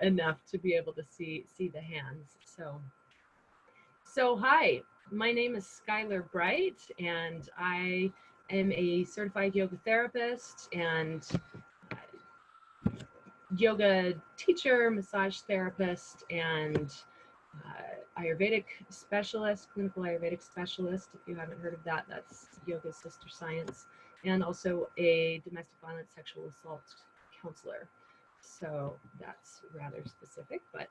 enough to be able to see the hands. So hi, my name is Schuyler Bright, and I am a certified yoga therapist and yoga teacher, massage therapist, and Ayurvedic specialist, clinical Ayurvedic specialist. If you haven't heard of that, that's yoga's sister science, and also a domestic violence sexual assault counselor. So that's rather specific, but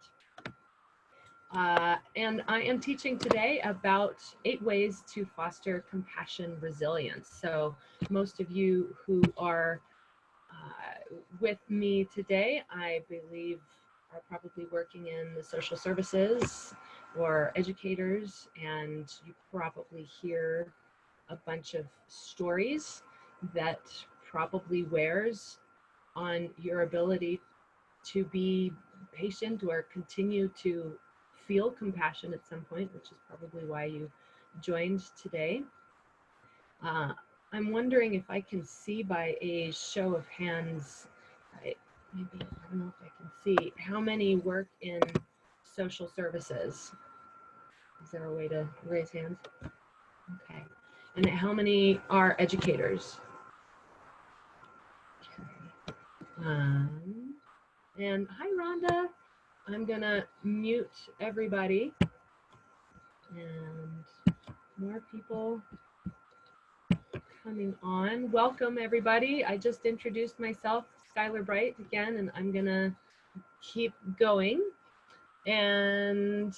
and I am teaching today about 8 ways to foster compassion resilience. So most of you who are with me today, I believe, are probably working in the social services or educators, and you probably hear a bunch of stories that probably wears on your ability to be patient or continue to feel compassion at some point, which is probably why you joined today. I'm wondering if I can see by a show of hands, I don't know if I can see, how many work in social services? Is there a way to raise hands? Okay. And how many are educators? Okay. And hi, Rhonda. I'm gonna mute everybody, and more people coming on. Welcome, everybody. I just introduced myself, Schuyler Bright, again, and I'm gonna keep going. And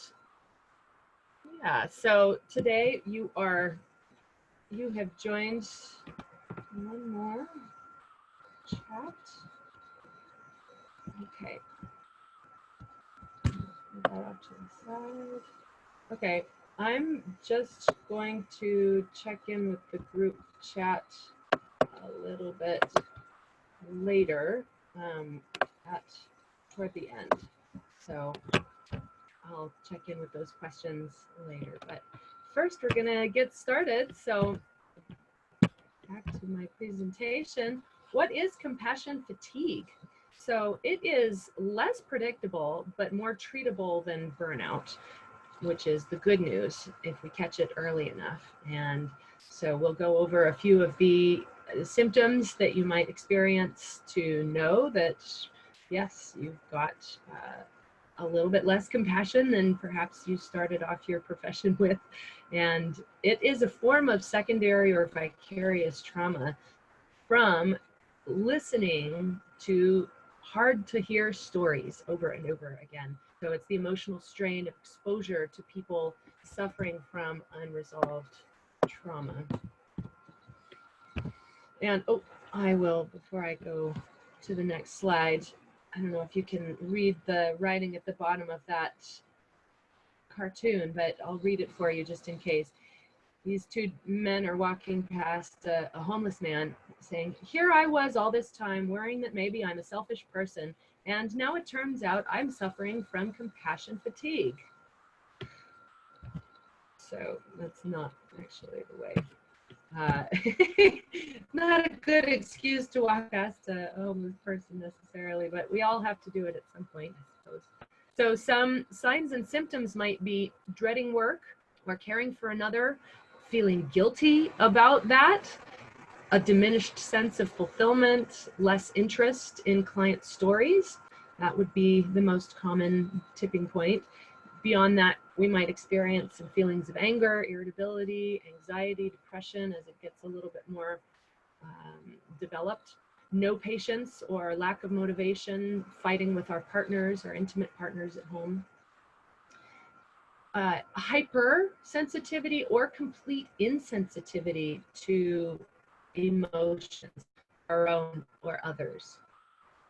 yeah, so today you have joined one more chat. Okay. Move that off to the side. Okay, I'm just going to check in with the group chat a little bit later toward the end. So I'll check in with those questions later. But first, we're gonna get started. So back to my presentation. What is compassion fatigue? So it is less predictable, but more treatable than burnout, which is the good news if we catch it early enough. And so we'll go over a few of the symptoms that you might experience to know that, yes, you've got a little bit less compassion than perhaps you started off your profession with. And it is a form of secondary or vicarious trauma from listening to hard to hear stories over and over again. So it's the emotional strain of exposure to people suffering from unresolved trauma. And I will, before I go to the next slide, I don't know if you can read the writing at the bottom of that cartoon, but I'll read it for you just in case. These 2 men are walking past a homeless man saying, "Here I was all this time worrying that maybe I'm a selfish person, and now it turns out I'm suffering from compassion fatigue." So that's not actually the way. Not a good excuse to walk past a homeless person necessarily, but we all have to do it at some point, I suppose. So some signs and symptoms might be dreading work or caring for another, feeling guilty about that, a diminished sense of fulfillment, less interest in client stories. That would be the most common tipping point. Beyond that, we might experience some feelings of anger, irritability, anxiety, depression as it gets a little bit more developed. No patience or lack of motivation, fighting with our partners or intimate partners at home. Hypersensitivity or complete insensitivity to emotions, our own or others.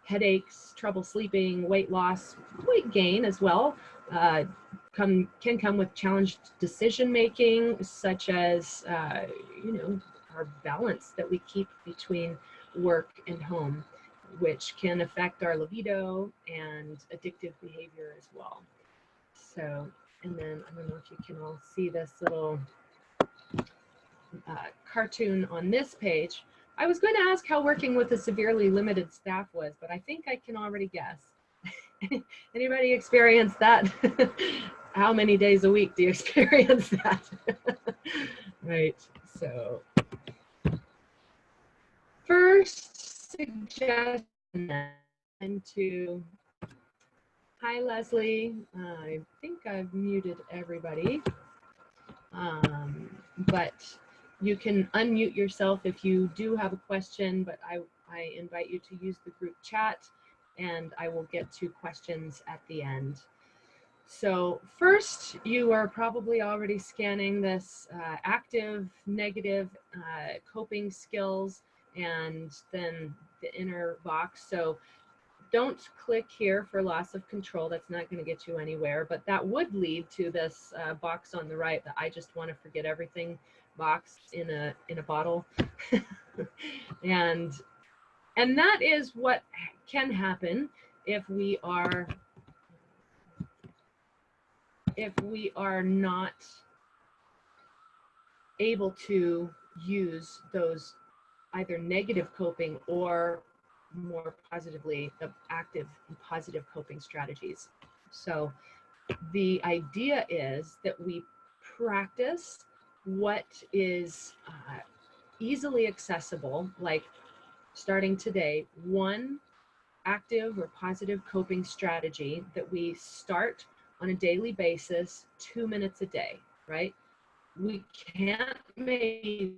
Headaches, trouble sleeping, weight loss, weight gain as well, can come with challenged decision making, such as our balance that we keep between work and home, which can affect our libido and addictive behavior as well. So, and then I don't know if you can all see this little cartoon on this page. I was going to ask how working with a severely limited staff was, but I think I can already guess. Anybody experience that? How many days a week do you experience that? Right. So first suggestion and to hi Leslie. I think I've muted everybody. But you can unmute yourself if you do have a question, but I invite you to use the group chat and I will get to questions at the end. So first, you are probably already scanning this active, negative coping skills and then the inner box. So don't click here for loss of control. That's not going to get you anywhere, but that would lead to this box on the right, that I just want to forget everything box in a bottle. and that is what can happen if we are not able to use those either negative coping or more positively the active and positive coping strategies. So the idea is that we practice what is easily accessible, like starting today, one active or positive coping strategy that we start on a daily basis, 2 minutes a day, right? We can't make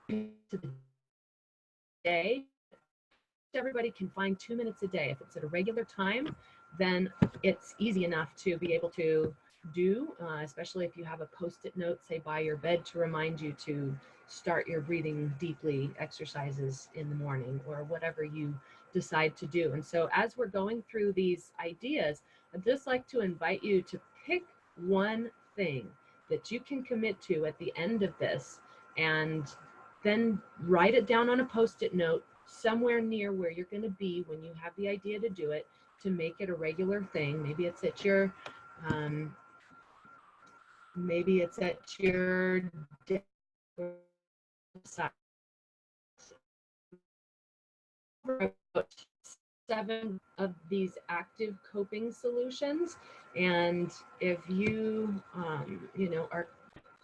to the day. Everybody can find 2 minutes a day. If it's at a regular time, then it's easy enough to be able to do, especially if you have a post-it note, say by your bed, to remind you to start your breathing deeply exercises in the morning or whatever you decide to do. And so as we're going through these ideas, I'd just like to invite you to pick one thing that you can commit to at the end of this and then write it down on a post-it note somewhere near where you're going to be when you have the idea to do it, to make it a regular thing. Maybe it's at your side. 7 of these active coping solutions, and if you are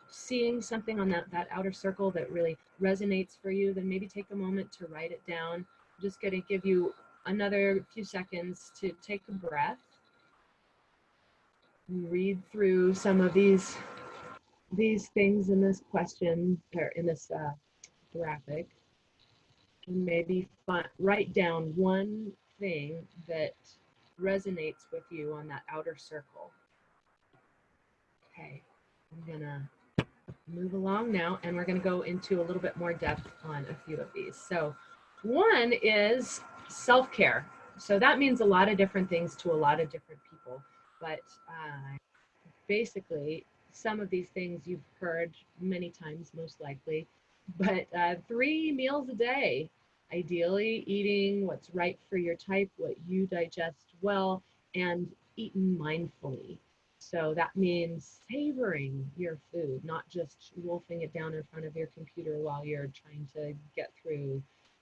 seeing something on that outer circle that really resonates for you, then maybe take a moment to write it down. I'm just going to give you another few seconds to take a breath, read through some of these things in this question, or in this graphic, and maybe write down one thing that resonates with you on that outer circle. Okay, I'm gonna move along now, and we're going to go into a little bit more depth on a few of these. So one is self-care. So that means a lot of different things to a lot of different people, but basically some of these things you've heard many times, most likely, but 3 meals a day, ideally eating what's right for your type, what you digest well, and eaten mindfully. So that means savoring your food, not just wolfing it down in front of your computer while you're trying to get through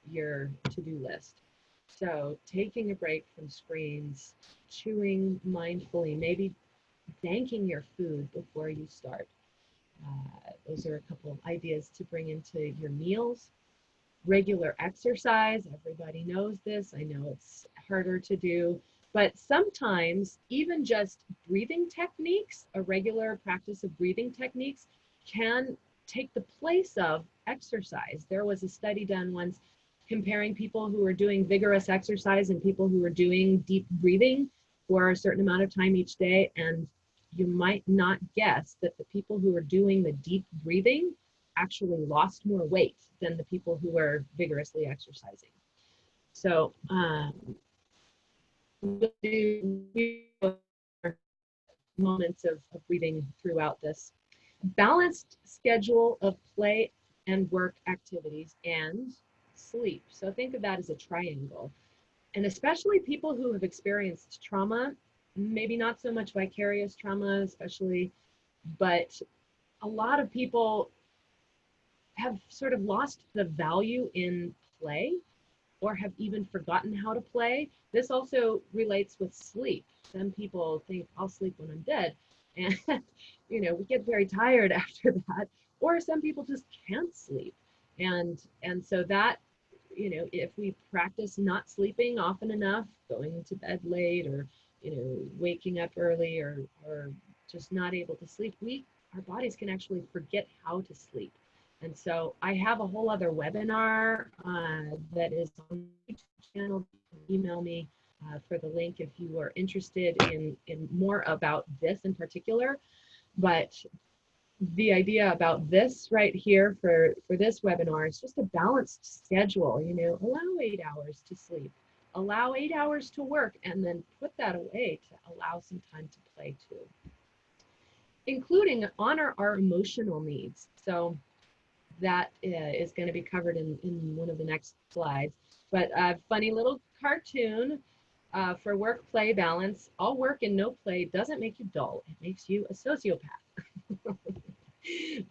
your to-do list. So taking a break from screens, chewing mindfully, maybe thanking your food before you start. Those are a couple of ideas to bring into your meals. Regular exercise, everybody knows this. I know it's harder to do, but sometimes even just breathing techniques, a regular practice of breathing techniques, can take the place of exercise. There was a study done once comparing people who were doing vigorous exercise and people who were doing deep breathing for a certain amount of time each day, and you might not guess that the people who are doing the deep breathing actually lost more weight than the people who were vigorously exercising. So we'll do moments of breathing throughout this. Balanced schedule of play and work activities and sleep. So think of that as a triangle. And especially people who have experienced trauma, maybe not so much vicarious trauma especially, but a lot of people have sort of lost the value in play, or have even forgotten how to play. This also relates with sleep. Some people think I'll sleep when I'm dead. And, we get very tired after that. Or some people just can't sleep. And so that, if we practice not sleeping often enough, going to bed late, or, waking up early, or just not able to sleep, our bodies can actually forget how to sleep. And so I have a whole other webinar that is on the YouTube channel. Email me for the link if you are interested in more about this in particular. But the idea about this right here for this webinar is just a balanced schedule. Allow 8 hours to sleep, allow 8 hours to work, and then put that away to allow some time to play too. Including honor our emotional needs. So that is going to be covered in one of the next slides. But a funny little cartoon for work-play balance. All work and no play doesn't make you dull. It makes you a sociopath.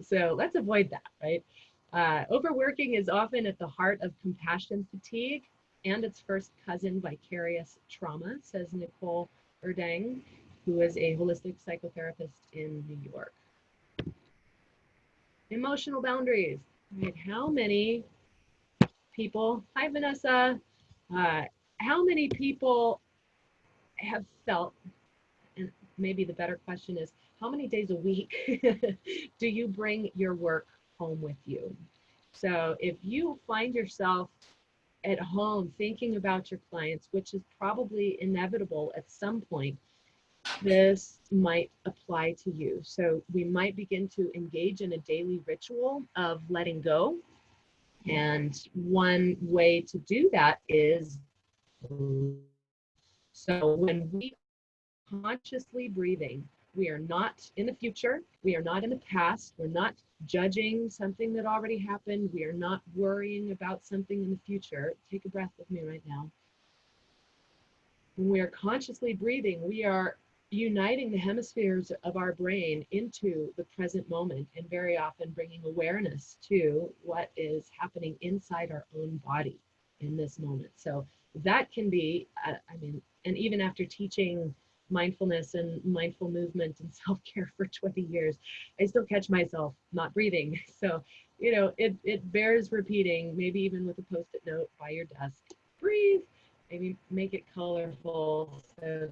So let's avoid that, right? Overworking is often at the heart of compassion fatigue and its first cousin, vicarious trauma, says Nicole Erdang, who is a holistic psychotherapist in New York. Emotional boundaries, right? How many people, hi Vanessa, how many people have felt, and maybe the better question is, how many days a week do you bring your work home with you? So if you find yourself at home thinking about your clients, which is probably inevitable at some point, this might apply to you. So we might begin to engage in a daily ritual of letting go. And one way to do that is, so when we are consciously breathing, we are not in the future, we are not in the past, we're not judging something that already happened, we are not worrying about something in the future. Take a breath with me right now. When we are consciously breathing, we are uniting the hemispheres of our brain into the present moment, and very often bringing awareness to what is happening inside our own body in this moment. So that can be, and even after teaching mindfulness and mindful movement and self-care for 20 years, I still catch myself not breathing. So, it bears repeating, maybe even with a post-it note by your desk. Breathe. Maybe make it colorful so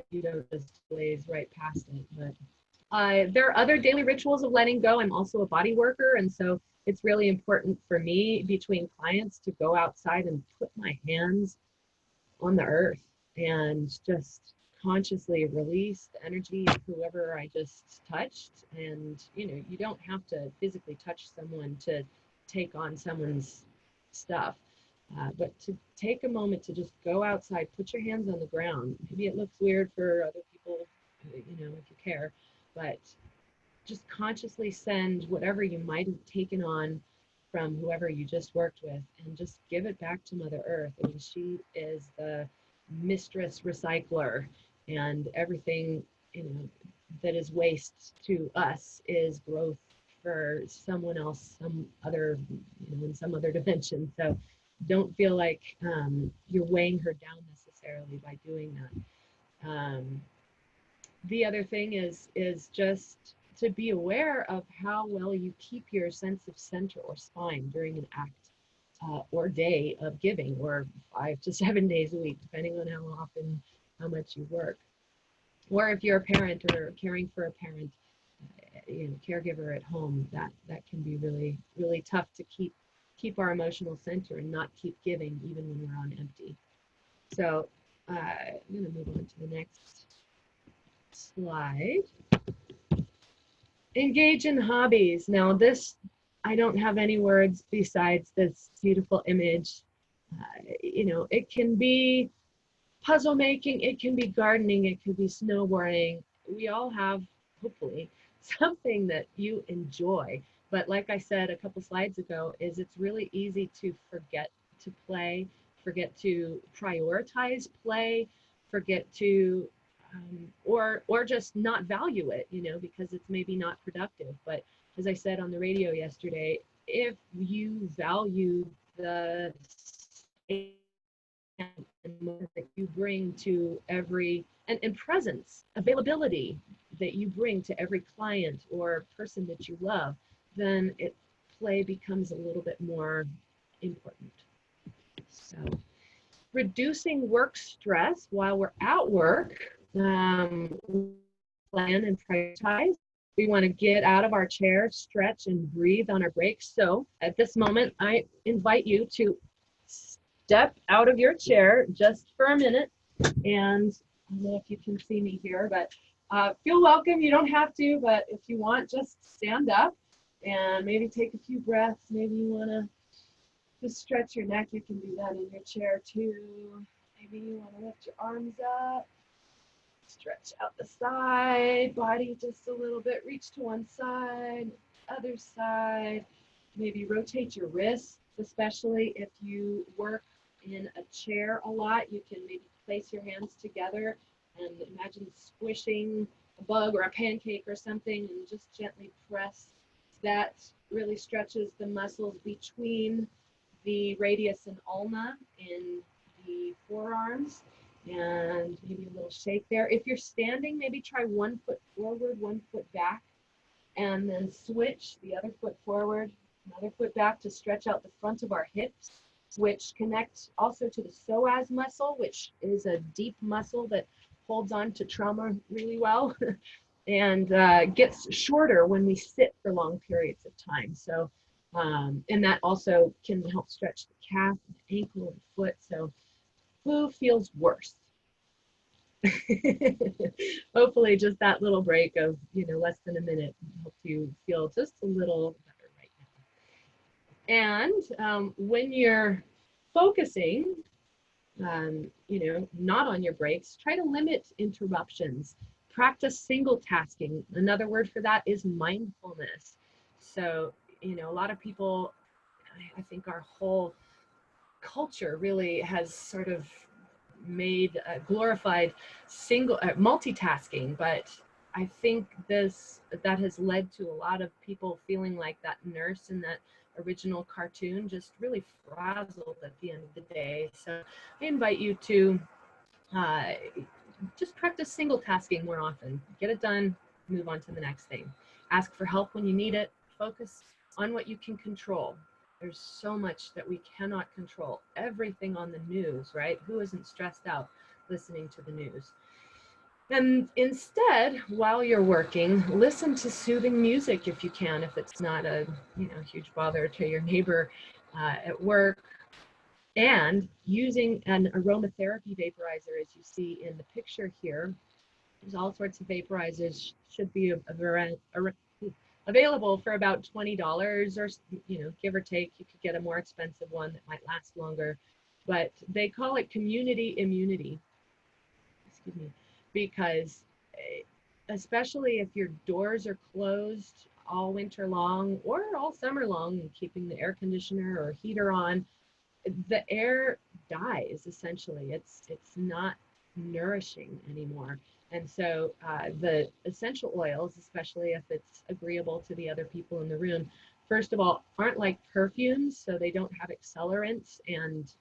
you don't just glaze right past it. But there are other daily rituals of letting go. I'm also a body worker, and so it's really important for me between clients to go outside and put my hands on the earth and just consciously release the energy of whoever I just touched. And you don't have to physically touch someone to take on someone's stuff. But to take a moment to just go outside, put your hands on the ground. Maybe it looks weird for other people, if you care, but just consciously send whatever you might have taken on from whoever you just worked with, and just give it back to Mother Earth. I mean, she is the mistress recycler, and everything, that is waste to us is growth for someone else, some other, in some other dimension. So don't feel like you're weighing her down necessarily by doing that. The other thing is just to be aware of how well you keep your sense of center or spine during an act or day of giving, or 5 to 7 days a week, depending on how often, how much you work. Or if you're a parent or caring for a parent, caregiver at home, that can be really, really tough to keep our emotional center and not keep giving even when we're on empty. So I'm going to move on to the next slide. Engage in hobbies. Now this, I don't have any words besides this beautiful image. It can be puzzle making, it can be gardening, it could be snowboarding. We all have, hopefully, something that you enjoy. But like I said a couple slides ago, it's really easy to forget to play, forget to prioritize play, forget to, or just not value it, because it's maybe not productive. But as I said on the radio yesterday, if you value the and more that you bring to every, and presence, availability that you bring to every client or person that you love, then play becomes a little bit more important. So reducing work stress while we're at work, plan and prioritize. We want to get out of our chair, stretch, and breathe on our breaks. So at this moment, I invite you to step out of your chair just for a minute. And I don't know if you can see me here, but feel welcome. You don't have to, but if you want, just stand up and maybe take a few breaths. Maybe you want to just stretch your neck. You can do that in your chair too. Maybe you want to lift your arms up. Stretch out the side, body just a little bit, reach to one side, other side. Maybe rotate your wrists, especially if you work in a chair a lot. You can maybe place your hands together and imagine squishing a bug or a pancake or something and just gently press. That really stretches the muscles between the radius and ulna in the forearms. And maybe a little shake there. If you're standing, maybe try 1 foot forward, 1 foot back, and then switch the other foot forward, another foot back to stretch out the front of our hips, which connects also to the psoas muscle, which is a deep muscle that holds on to trauma really well and gets shorter when we sit for long periods of time. So, and that also can help stretch the calf, the ankle, and foot. So who feels worse? Hopefully just that little break of, less than a minute helps you feel just a little better right now. And when you're focusing, not on your breaks, try to limit interruptions. Practice single tasking. Another word for that is mindfulness. So, a lot of people, I think our whole culture really has sort of made glorified multitasking, but I think that has led to a lot of people feeling like that nurse in that original cartoon, just really frazzled at the end of the day. So I invite you to just practice single tasking more often. Get it done, move on to the next thing. Ask for help when you need it. Focus on what you can control. There's so much that we cannot control. Everything on the news, right? Who isn't stressed out listening to the news? And instead, while you're working, listen to soothing music if you can, if it's not a huge bother to your neighbor at work. And using an aromatherapy vaporizer, as you see in the picture here. There's all sorts of vaporizers, should be available for about $20 or, give or take. You could get a more expensive one that might last longer, but they call it community immunity, because especially if your doors are closed all winter long or all summer long, keeping the air conditioner or heater on, the air dies essentially. It's not nourishing anymore. And so the essential oils, especially if it's agreeable to the other people in the room, first of all, aren't like perfumes, so they don't have accelerants. And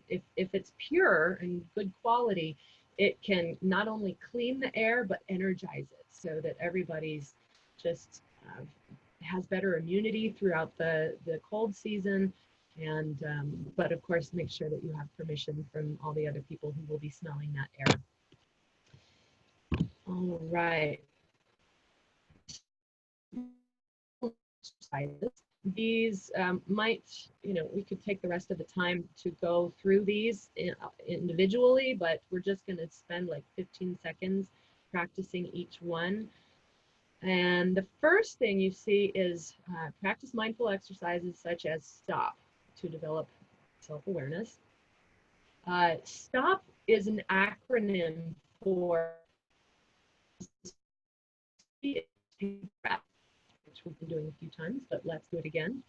if it's pure and good quality, it can not only clean the air, but energize it so that everybody's just has better immunity throughout the cold season. And but of course, make sure that you have permission from all the other people who will be smelling that air. All right. These might, we could take the rest of the time to go through these individually, but we're just going to spend like 15 seconds practicing each one. And the first thing you see is practice mindful exercises such as stop to develop self-awareness. STOP is an acronym for which we've been doing a few times, but let's do it again.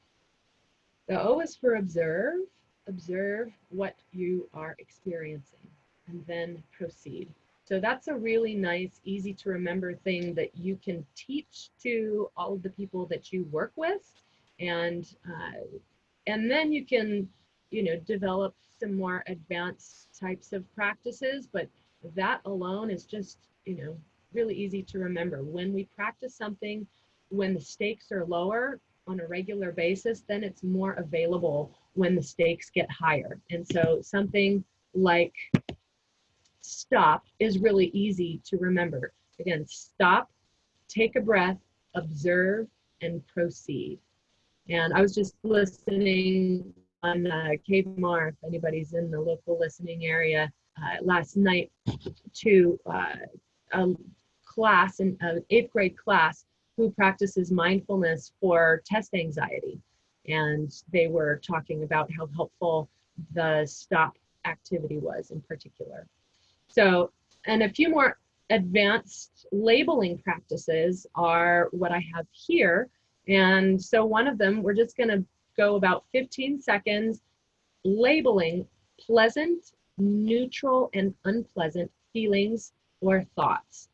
The O is for observe. Observe what you are experiencing, and then proceed. So that's a really nice, easy to remember thing that you can teach to all of the people that you work with, and then you can, develop some more advanced types of practices, but that alone is just, really easy to remember. When we practice something, when the stakes are lower on a regular basis, then it's more available when the stakes get higher. And so something like stop is really easy to remember. Again, stop, take a breath, observe, and proceed. And I was just listening on KMR, if anybody's in the local listening area, last night to a class, an 8th grade class, who practices mindfulness for test anxiety. And they were talking about how helpful the stop activity was in particular. So, and a few more advanced labeling practices are what I have here. And so one of them, we're just going to go about 15 seconds labeling pleasant, neutral, and unpleasant feelings or thoughts.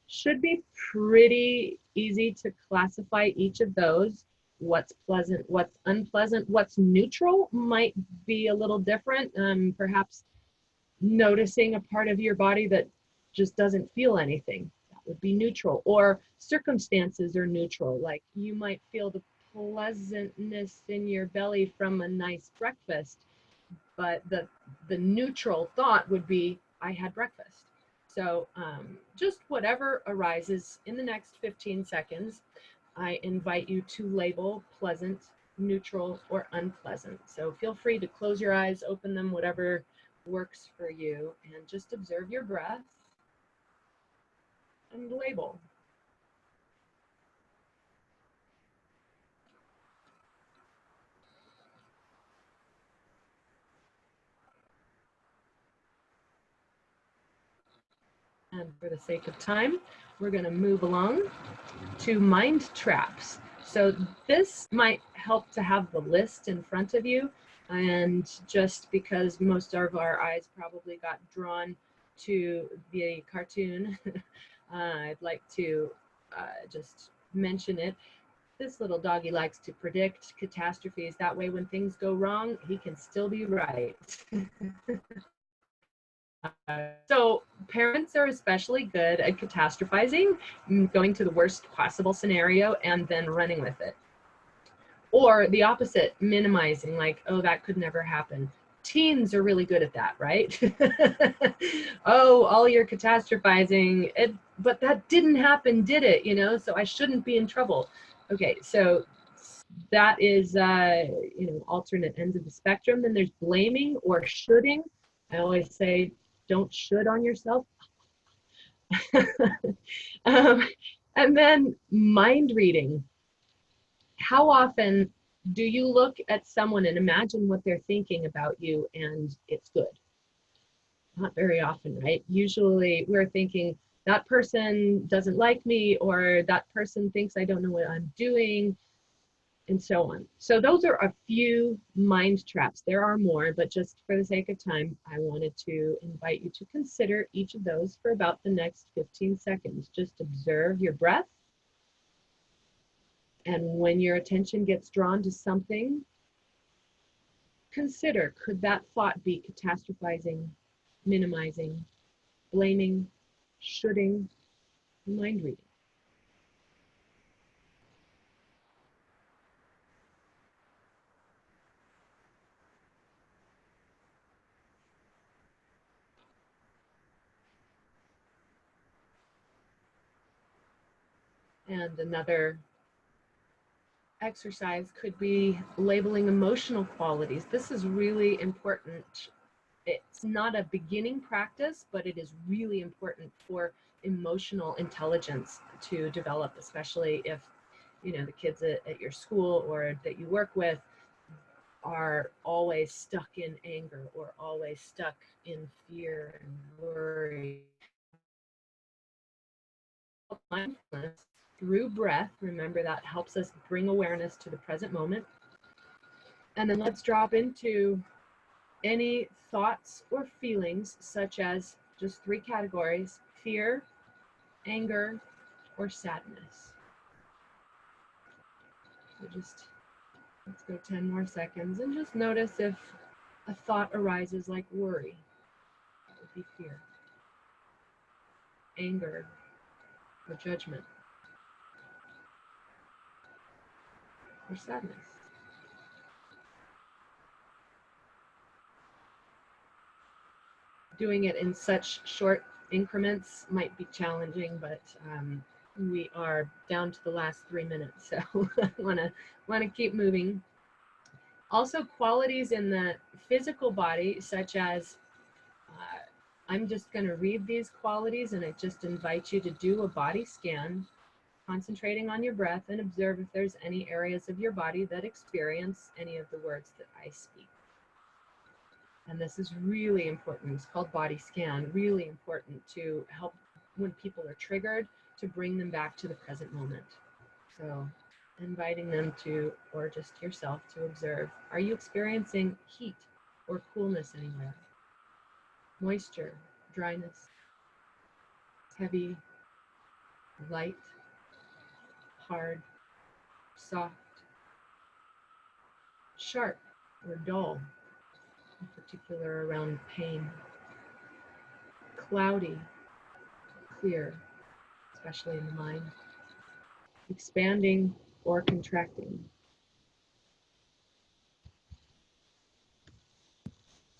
Should be pretty easy to classify each of those. What's pleasant, what's unpleasant, what's neutral might be a little different. Perhaps noticing a part of your body that just doesn't feel anything, that would be neutral. Or circumstances are neutral, like you might feel the pleasantness in your belly from a nice breakfast, but the neutral thought would be, I had breakfast. So just whatever arises in the next 15 seconds, I invite you to label pleasant, neutral, or unpleasant. So feel free to close your eyes, open them, whatever works for you, and just observe your breath and label. And for the sake of time, we're going to move along to mind traps. So this might help to have the list in front of you. And just because most of our eyes probably got drawn to the cartoon, I'd like to just mention it. This little doggy likes to predict catastrophes. That way, when things go wrong, he can still be right. So parents are especially good at catastrophizing, going to the worst possible scenario and then running with it. Or the opposite, minimizing, like, oh, that could never happen. Teens are really good at that, right? Oh, all your catastrophizing, but that didn't happen, did it? So I shouldn't be in trouble. Okay, so that is, alternate ends of the spectrum. Then there's blaming or shoulding. I always say, don't should on yourself. And then mind reading. How often do you look at someone and imagine what they're thinking about you and it's good? Not very often, right? Usually we're thinking that person doesn't like me, or that person thinks I don't know what I'm doing, and so on. So those are a few mind traps. There are more, but just for the sake of time, I wanted to invite you to consider each of those for about the next 15 seconds. Just observe your breath. And when your attention gets drawn to something, consider, could that thought be catastrophizing, minimizing, blaming, shoulding, mind reading? And another exercise could be labeling emotional qualities. This is really important. It's not a beginning practice, but it is really important for emotional intelligence to develop, especially if the kids at your school or that you work with are always stuck in anger or always stuck in fear and worry. Mindfulness through breath, remember that helps us bring awareness to the present moment. And then let's drop into any thoughts or feelings, such as just 3 categories: fear, anger, or sadness. So just let's go 10 more seconds and just notice if a thought arises like worry, that would be fear, anger, or judgment, or sadness. Doing it in such short increments might be challenging, but we are down to the last 3 minutes, so I want to keep moving. Also, qualities in the physical body, such as I'm just going to read these qualities, and I just invite you to do a body scan, concentrating on your breath, and observe if there's any areas of your body that experience any of the words that I speak. And this is really important. It's called body scan, really important to help when people are triggered, to bring them back to the present moment. So inviting them to, or just yourself to observe, are you experiencing heat or coolness anywhere? Moisture, dryness, heavy, light, hard, soft, sharp or dull, in particular around pain, cloudy, clear, especially in the mind, expanding or contracting.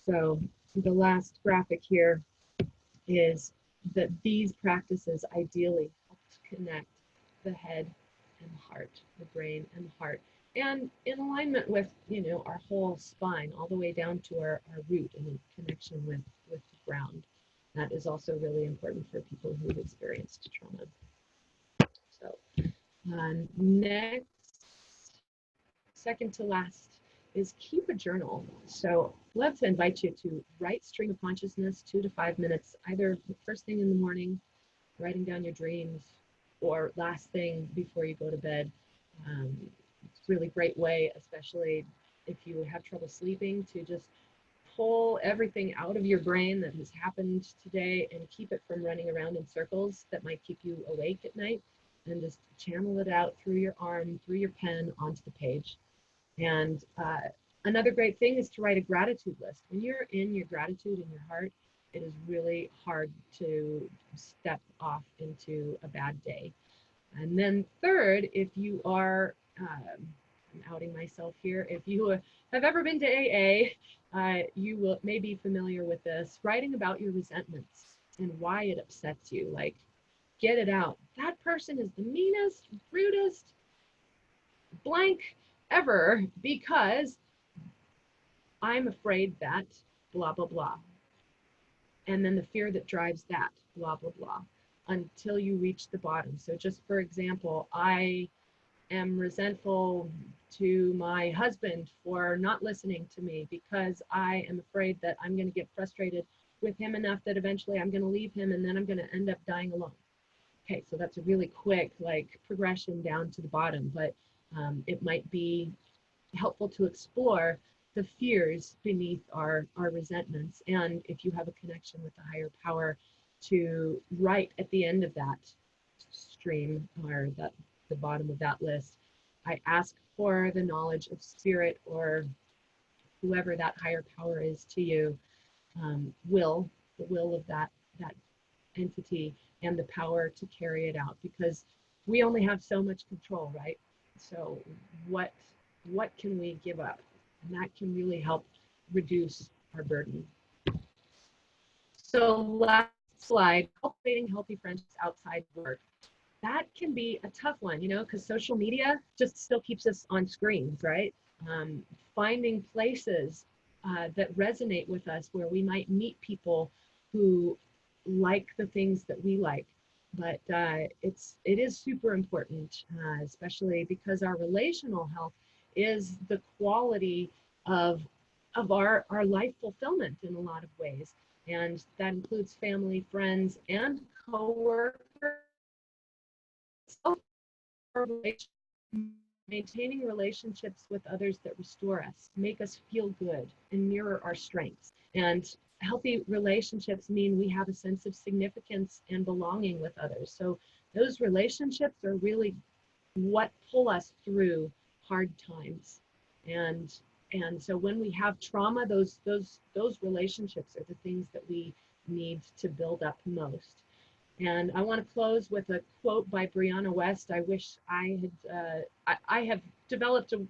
So the last graphic here is that these practices ideally help to connect the head and heart, the brain and the heart, and in alignment with, our whole spine, all the way down to our root and in connection with the ground. That is also really important for people who've experienced trauma. So next, second to last, is keep a journal. So I'd love to invite you to write stream of consciousness, 2 to 5 minutes, either first thing in the morning, writing down your dreams, or last thing before you go to bed. It's a really great way, especially if you have trouble sleeping, to just pull everything out of your brain that has happened today and keep it from running around in circles that might keep you awake at night, and just channel it out through your arm, through your pen, onto the page. And another great thing is to write a gratitude list. When you're in your gratitude in your heart, it is really hard to step off into a bad day. And then third, if you are, I'm outing myself here, if you have ever been to AA, you may be familiar with this, writing about your resentments and why it upsets you. Like, get it out. That person is the meanest, rudest, blank ever, because I'm afraid that blah, blah, blah. And then the fear that drives that blah, blah, blah, until you reach the bottom. So just for example, I am resentful to my husband for not listening to me because I am afraid that I'm going to get frustrated with him enough that eventually I'm going to leave him and then I'm going to end up dying alone. Okay, so that's a really quick progression down to the bottom, but it might be helpful to explore the fears beneath our resentments. And if you have a connection with the higher power, to write at the end of that stream, or the bottom of that list, I ask for the knowledge of spirit, or whoever that higher power is to you, the will of that entity, and the power to carry it out, because we only have so much control, right? So what can we give up? And that can really help reduce our burden. So last slide, cultivating healthy friendships outside work. That can be a tough one, because social media just still keeps us on screens, right? Finding places that resonate with us, where we might meet people who like the things that we like. But it is super important, especially because our relational health is the quality of our life fulfillment in a lot of ways. And that includes family, friends, and coworkers. Maintaining relationships with others that restore us, make us feel good, and mirror our strengths. And healthy relationships mean we have a sense of significance and belonging with others. So those relationships are really what pull us through hard times. And And so when we have trauma, those relationships are the things that we need to build up most. And I want to close with a quote by Brianna West. I wish I had, I have developed a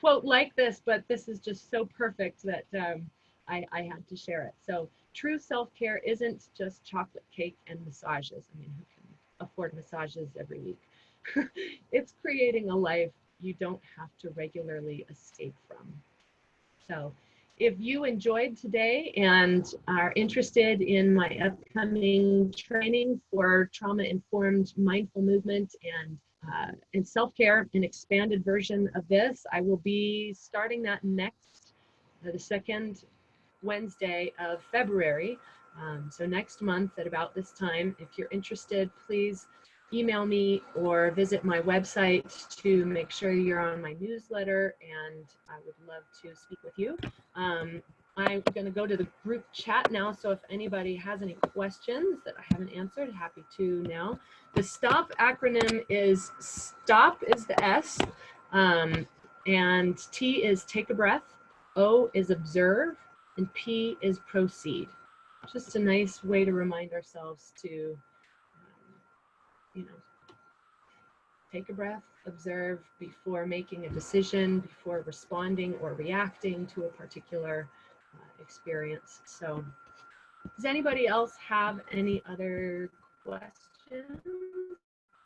quote like this, but this is just so perfect that I had to share it. So true self-care isn't just chocolate cake and massages. I mean, who can afford massages every week? It's creating a life you don't have to regularly escape from. So if you enjoyed today and are interested in my upcoming training for trauma-informed mindful movement and self-care, an expanded version of this, I will be starting that next, the second Wednesday of February. So next month at about this time. If you're interested, please email me or visit my website to make sure you're on my newsletter, and I would love to speak with you. I'm going to go to the group chat now, so if anybody has any questions that I haven't answered, happy to now. The STOP acronym is STOP is the S, and T is take a breath, O is observe, and P is proceed. Just a nice way to remind ourselves to, you know, take a breath, observe before making a decision, before responding or reacting to a particular experience. So does anybody else have any other questions?